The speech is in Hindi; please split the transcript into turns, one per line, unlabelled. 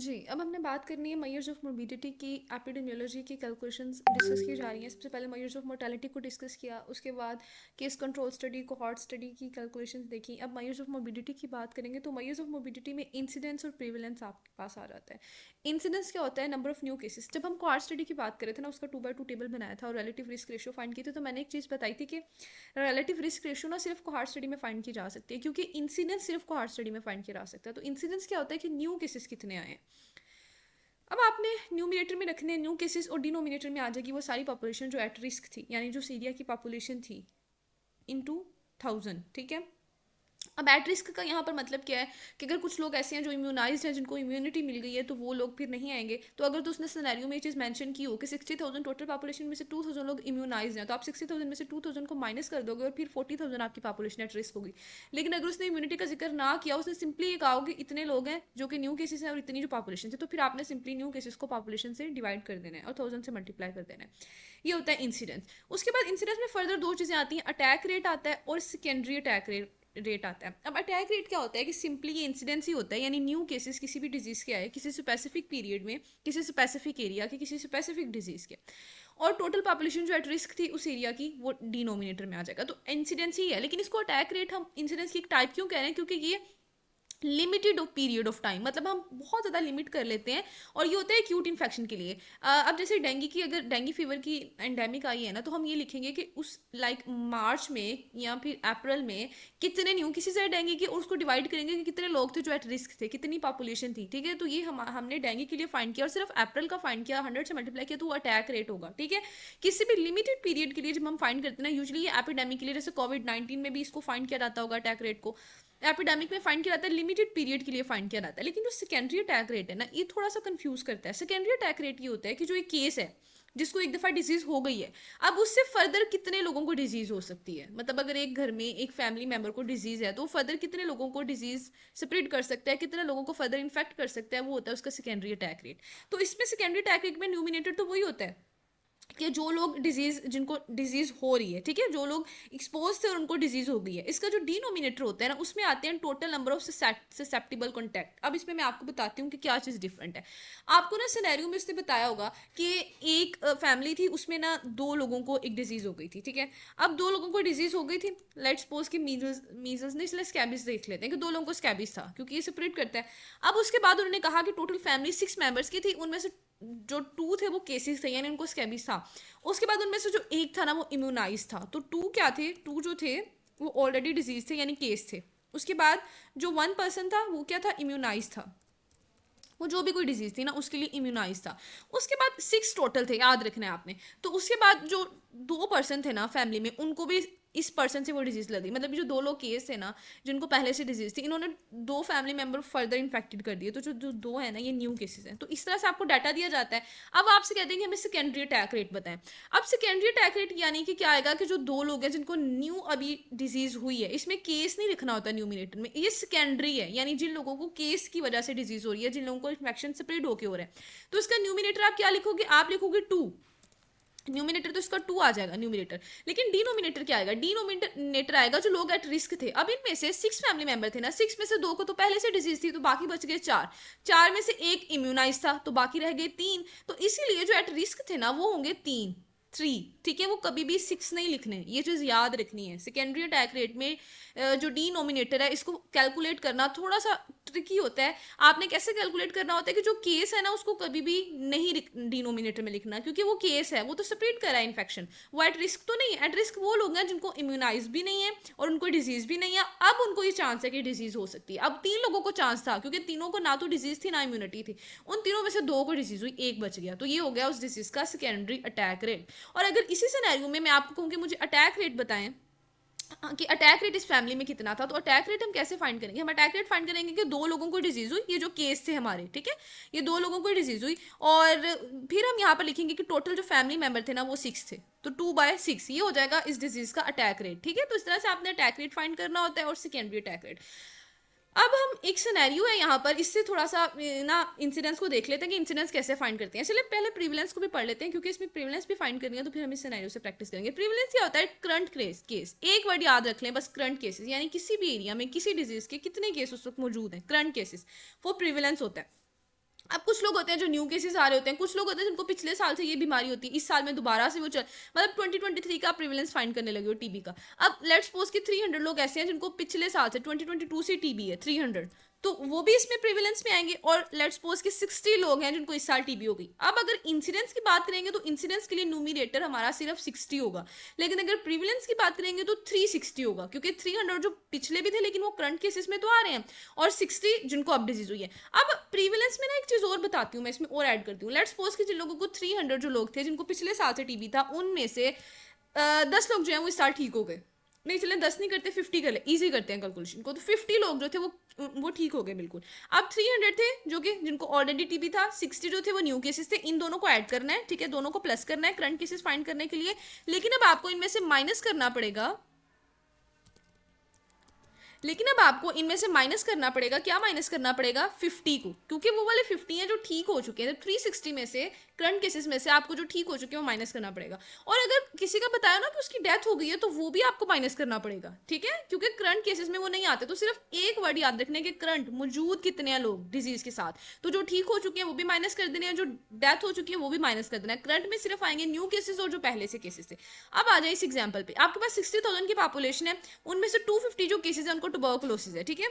जी, अब हमने बात करनी है मेजर्स ऑफ मोर्बिडिटी की। एपिडेमियोलॉजी की कैलकुलेशंस डिस्कस की जा रही हैं। सबसे पहले मेजर्स ऑफ मोर्टेलिटी को डिस्कस किया, उसके बाद case control study, cohort study की कैलकुलेशंस देखी। अब मेजर्स ऑफ मोर्बिडिटी की बात करेंगे तो मेजर्स ऑफ मोर्बिडिटी में इंसिडेंस और प्रीवेलेंस आपके पास आ जाता है। इंसिडेंस क्या होता है? Number of new cases. जब हम कोहॉर्ट स्टडी की बात करे थे ना, उसका 2/2 टेबल बनाया था और रिलेटिव रिस्क रेशियो फाइंड की थी, तो मैंने एक चीज़ बताई थी कि रिलेटिव रिस्क रेशियो ना सिर्फ कोहॉर्ट स्टडी में फाइंड की जा सकती है, क्योंकि इंसिडेंस सिर्फ कोहॉर्ट स्टडी में फाइंड किया जा सकता है। तो इंसिडेंस क्या होता है कि न्यू केसेस कितने आए हैं। अब आपने न्यूमिनेटर में रखने न्यू केसेस और डिनोमिनेटर में आ जाएगी वो सारी पॉपुलेशन जो एट रिस्क थी, यानी जो सीरिया की पॉपुलेशन थी इनटू 1000। ठीक है। अब एट रिस्क का यहाँ पर मतलब क्या है कि अगर कुछ लोग ऐसे हैं जो इम्यूनाइज्ड हैं, जिनको इम्यूनिटी मिल गई है, तो वो लोग फिर नहीं आएंगे। तो अगर तो उसने सिनेरियो में ये चीज़ मेंशन की हो कि 60,000 टोटल पॉपुलेशन में से 2,000 लोग इम्यूनाइज्ड हैं, तो आप 60,000 में से 2,000 को माइनस कर दोगे और फिर 40,000 आपकी पॉपुलेशन एट रिस्क होगी। लेकिन अगर उसने इम्यूनिटी का जिक्र ना किया, उसने सिंपली ये कहा कि इतने लोग हैं जो कि न्यू केसेस हैं और इतनी जो पॉपुलेशन है, तो फिर आपने सिंपली न्यू केसेस को पॉपुलेशन से डिवाइड कर देना है और 1000 से मल्टीप्लाई कर देना है। ये होता है इंसिडेंस। उसके बाद इंसिडेंस में फर्दर दो चीज़ें आती हैं, अटैक रेट आता है और सेकेंडरी अटैक रेट आता है। अब अटैक रेट क्या होता है कि सिंपली ये इंसिडेंस ही होता है, यानी न्यू केसेस किसी भी डिजीज के आए किसी स्पेसिफिक पीरियड में, किसी स्पेसिफिक एरिया के, किसी स्पेसिफिक डिजीज के, और टोटल पॉपुलेशन जो एट रिस्क थी उस एरिया की, वो डिनोमिनेटर में आ जाएगा। तो इंसिडेंस ही है, लेकिन इसको अटैक रेट हम इंसिडेंस की एक टाइप क्यों कह रहे हैं? क्योंकि ये लिमिटेड पीरियड ऑफ टाइम, मतलब हम बहुत ज़्यादा लिमिट कर लेते हैं, और ये होता है एक्यूट इन्फेक्शन के लिए। अब जैसे डेंगू की, अगर डेंगू फीवर की एंडेमिक आई है ना, तो हम ये लिखेंगे कि उस लाइक मार्च में या फिर अप्रैल में कितने न्यू केसेस है डेंगू की, और उसको डिवाइड करेंगे कि कितने लोग थे जो एट रिस्क थे, कितनी पॉपुलेशन थी। ठीक है। तो ये हमने डेंगू के लिए फाइंड किया और सिर्फ अप्रैल का फाइंड किया, 100 से मल्टीप्लाई किया, तो वो अटैक रेट होगा। ठीक है। किसी भी लिमिटेड पीरियड के लिए जब हम फाइंड करते हैं ना, यूजली ये एपिडेमिक के लिए, जैसे कोविड-19 में भी इसको फाइंड किया जाता होगा अटैक रेट को, एपिडेमिक में फाइंड किया जाता है, लिमिटेड पीरियड के लिए फाइंड किया जाता है। लेकिन जो सेकेंडरी अटैक रेट है ना, ये थोड़ा सा कंफ्यूज करता है। सेकेंडरी अटैक रेट ये होता है कि जो एक केस है जिसको एक दफ़ा डिजीज हो गई है, अब उससे फर्दर कितने लोगों को डिजीज हो सकती है। मतलब अगर एक घर में एक फैमिली मेंबर को डिजीज है, तो फर्दर कितने लोगों को डिजीज स्प्रेड कर सकता है, कितने लोगों को फर्दर इन्फेक्ट कर सकता है, वो होता है उसका सेकेंडरी अटैक रेट। तो इसमें सेकेंडरी अटैक रेट में न्यूमिनेटर तो वही होता है कि जो लोग डिजीज, जिनको डिजीज हो रही है, ठीक है, जो लोग एक्सपोज थे और उनको डिजीज हो गई है, इसका जो डिनोमिनेटर होता है ना, उसमें आते हैं total number of susceptible contact. अब इसमें मैं आपको बताती हूँ कि क्या चीज़ डिफरेंट है। आपको ना सिनेरियो में उसने बताया होगा कि एक फैमिली थी, उसमें ना दो लोगों को एक डिजीज हो गई थी। ठीक है। अब दो लोगों को डिजीज हो गई थी, लेट्स सपोज कि मीजल्स नहीं, इसलिए स्कैबिस देख लेते हैं कि दो लोगों को स्कैबिस था, क्योंकि ये सेपरेट करता है। अब उसके बाद उन्होंने कहा कि टोटल फैमिली 6 मेंबर्स की थी, उनमें से जो 2 थे वो केसेस थे, यानी उनको स्कैबिस था। उसके बाद उनमें से जो एक था ना, वो इम्यूनाइज था। तो 2 क्या थे? 2 जो थे वो ऑलरेडी डिजीज थे, यानी केस थे। उसके बाद जो 1 पर्सन था वो क्या था? इम्यूनाइज था। वो जो भी कोई डिजीज थी ना उसके लिए इम्यूनाइज था। उसके बाद 6 टोटल थे, याद रखना है आपने। तो उसके बाद जो 2 पर्सन थे ना फैमिली में, उनको भी इस पर्सन से वो डिजीज लगी। मतलब जो 2 लोग केस थे ना, जिनको पहले से डिजीज थी, इन्होंने 2 फैमिली मेंबर फर्दर इन्फेक्टेड कर दिए। तो जो जो 2 है ना, ये न्यू केसेस हैं। तो इस तरह से आपको डाटा दिया जाता है। अब आपसे कहते हैं कि हमें सेकेंडरी अटैक रेट बताएं। अब सेकेंडरी अटैक रेट यानी कि क्या आएगा कि जो 2 लोग हैं जिनको न्यू अभी डिजीज हुई है, इसमें केस नहीं लिखना होता न्यूमिनेटर में, ये सेकेंडरी है, यानी जिन लोगों को केस की वजह से डिजीज हो रही है, जिन लोगों को इन्फेक्शन स्प्रेड होके हो रहा है। तो इसका न्यूमिनेटर आप क्या लिखोगे? आप लिखोगे 2। न्यूमिनेटर तो इसका 2 आ जाएगा न्यूमिनेटर। लेकिन डिनोमिनेटर क्या आएगा? डिनोमिनेटर आएगा जो लोग एट रिस्क थे। अब इनमें से 6 फैमिली मेंबर थे ना, 6 में से 2 को तो पहले से डिजीज थी, तो बाकी बच गए 4। 4 में से एक इम्यूनाइज था, तो बाकी रह गए 3। तो इसीलिए जो एट रिस्क थे ना, वो होंगे 3। ठीक है। वो कभी भी 6 नहीं लिखने, ये चीज़ याद रखनी है। सेकेंडरी अटैक रेट में जो डिनोमिनेटर है, इसको कैलकुलेट करना थोड़ा सा ट्रिकी होता है। आपने कैसे कैलकुलेट करना होता है कि जो केस है ना, उसको कभी भी नहीं डिनोमिनेटर में लिखना, क्योंकि वो केस है, वो तो स्प्रेड कर रहा है इन्फेक्शन। वो एट रिस्क तो नहीं है। एट रिस्क वो लोग हैं जिनको इम्यूनाइज भी नहीं है और उनको डिजीज भी नहीं है। अब उनको ये चांस है कि डिजीज हो सकती है। अब 3 लोगों को चांस था, क्योंकि तीनों को ना तो डिजीज थी ना इम्यूनिटी थी। उन तीनों में से 2 को डिजीज हुई, एक बच गया। तो ये हो गया उस डिजीज का सेकेंडरी अटैक रेट। और अगर इसी सिनेरियो में मैं आपको कहूँ कि मुझे अटैक रेट बताएं कि अटैक रेट इस फैमिली में कितना था, तो अटैक रेट हम कैसे फाइंड करेंगे? हम अटैक रेट फाइंड करेंगे कि 2 लोगों को डिजीज हुई, ये जो केस थे हमारे, ठीक है, ये 2 लोगों को डिजीज हुई, और फिर हम यहाँ पर लिखेंगे कि टोटल जो फैमिली मेंबर थे ना, वो 6 थे। तो 2/6 ये हो जाएगा इस डिजीज का अटैक रेट। ठीक है। तो इस तरह से आपने अटैक रेट फाइंड करना होता है और सेकेंडरी अटैक रेट। अब हम एक सिनेरियो है यहाँ पर, इससे थोड़ा सा ना इंसिडेंस को देख लेते हैं कि इंसिडेंस कैसे फाइंड करते हैं। चलिए पहले प्रीवलेंस को भी पढ़ लेते हैं, क्योंकि इसमें प्रीवलेंस भी फाइंड करनी है, तो फिर हम इस सिनेरियो से प्रैक्टिस करेंगे। प्रीवलेंस क्या होता है? Current case. एक वर्ड याद रख लें बस, करंट केसेस, यानी किसी भी एरिया में किसी डिजीज के कितने केस उस वक्त मौजूद हैं, करंट केसेस, वो प्रीवलेंस होता है। अब कुछ लोग होते हैं जो न्यू केसेस आ रहे होते हैं, कुछ लोग होते हैं जिनको पिछले साल से ये बीमारी होती है, इस साल में दोबारा से वो चल, मतलब 2023 का प्रिवेलेंस फाइंड करने लगे हो टीबी का। अब लेट्स सपोज कि 300 लोग ऐसे हैं जिनको पिछले साल से 2022 से टीबी है 300, तो वो भी इसमें प्रिवेलेंस में आएंगे। और लेट्स सपोज कि 60 लोग हैं जिनको इस साल टीबी हो गई। अब अगर इंसिडेंस की बात करेंगे तो इंसिडेंस के लिए न्यूमिनेटर हमारा सिर्फ 60 होगा, लेकिन अगर प्रिवेलेंस की बात करेंगे तो 360 होगा, क्योंकि 300 जो पिछले भी थे लेकिन वो करंट केसेस में तो आ रहे हैं, और 60 जिनको अब डिजीज हुई है। अब प्रीविलेंस में ना एक चीज और बताती हूँ मैं, इसमें और ऐड करती हूँ। लेट्स सपोज कि जिन लोगों को 300 जो लोग थे जिनको पिछले साल से टीबी था, उनमें से 10 लोग जो है वो इस साल ठीक हो गए। नहीं चले 10 नहीं करते, 50 कर ले, इजी करते हैं कैलकुलेशन को। तो 50 लोग जो थे वो ठीक हो गए बिल्कुल। अब 300 थे जो कि जिनको ऑलरेडी टीबी था, 60 जो थे वो न्यू केसेस थे। इन दोनों को ऐड करना है, ठीक है, दोनों को प्लस करना है करंट केसेस फाइंड करने के लिए। लेकिन अब आपको इनमें से माइनस करना पड़ेगा, लेकिन अब आपको इनमें से माइनस करना पड़ेगा, क्या माइनस करना पड़ेगा, 50 को, क्योंकि वो वाले 50 हैं जो ठीक हो चुके हैं। 360 में से करंट केसेस में से आपको जो ठीक हो चुके हैं वो माइनस करना पड़ेगा। और अगर किसी का बताया ना कि उसकी डेथ हो गई है तो वो भी आपको माइनस करना पड़ेगा, ठीक है, क्योंकि करंट केसेस में वो नहीं आते। तो सिर्फ एक वर्ड याद रखने के, करंट मौजूद कितने हैं लोग डिजीज के साथ, तो जो ठीक हो चुके हैं वो भी माइनस कर देने हैं, जो डेथ हो चुकी है वो भी माइनस कर देना है। करंट में सिर्फ आएंगे न्यू केसेस और जो पहले से केसेस थे। अब आ जाए इस एग्जाम्पल पे, आपके पास 60,000 की पॉपुलेशन है, उनमें से 250 जो केसेस है उनको ट्यूबरकुलोसिस है, ठीक है।